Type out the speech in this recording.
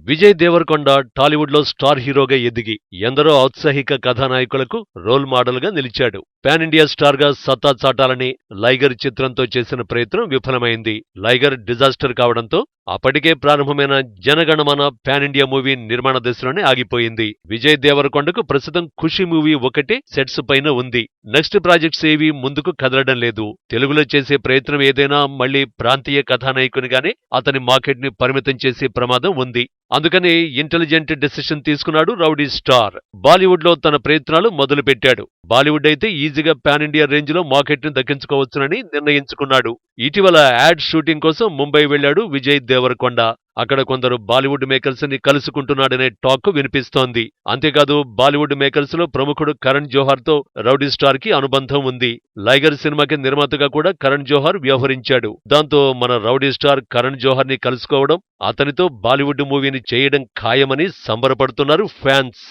విజయ్ దేవరకొండ టాలీవుడ్ లో స్టార్ హీరోగా ఎదిగి ఎందరో ఔత్సాహిక కథానాయకులకు రోల్ మోడల్ గా నిలిచాడు. పాన్ ఇండియా స్టార్ గా సత్తా చాటాలని లైగర్ చిత్రంతో చేసిన ప్రయత్నం విఫలమైంది. లైగర్ డిజాస్టర్ కావడంతో అప్పటికే ప్రారంభమైన జనగణమన పాన్ ఇండియా మూవీ నిర్మాణ దశలోనే ఆగిపోయింది. విజయ్ దేవరకొండకు ప్రస్తుతం ఖుషి మూవీ ఒకటే సెట్స్ పైన ఉంది. నెక్స్ట్ ప్రాజెక్ట్స్ ఏవి ముందుకు కదలడం లేదు. తెలుగులో చేసే ప్రయత్నం ఏదైనా మళ్లీ ప్రాంతీయ కథానాయకునిగానే అతని మార్కెట్ ని పరిమితం చేసే ప్రమాదం ఉంది. అందుకని ఇంటెలిజెంట్ డెసిషన్ తీసుకున్నాడు రౌడీ స్టార్. బాలీవుడ్ లో తన ప్రయత్నాలు మొదలుపెట్టాడు. బాలీవుడ్ అయితే ఈజీగా పాన్ ఇండియా రేంజ్ లో మార్కెట్ ని దక్కించుకోవచ్చునని నిర్ణయించుకున్నాడు. ఇటీవల యాడ్ షూటింగ్ కోసం ముంబై వెళ్లాడు విజయ్ దేవరకొండ. అక్కడ కొందరు బాలీవుడ్ మేకర్స్ ని కలుసుకుంటున్నాడనే టాక్ వినిపిస్తోంది. అంతేకాదు బాలీవుడ్ మేకర్స్ లో ప్రముఖుడు కరణ్ జోహార్ తో రౌడీ స్టార్ కి అనుబంధం ఉంది. లైగర్ సినిమాకి నిర్మాతగా కూడా కరణ్ జోహార్ వ్యవహరించాడు. దాంతో మన రౌడీ స్టార్ కరణ్ జోహార్ ని కలుసుకోవడం, అతనితో బాలీవుడ్ మూవీని చేయడం ఖాయమని సంబరపడుతున్నారు ఫ్యాన్స్.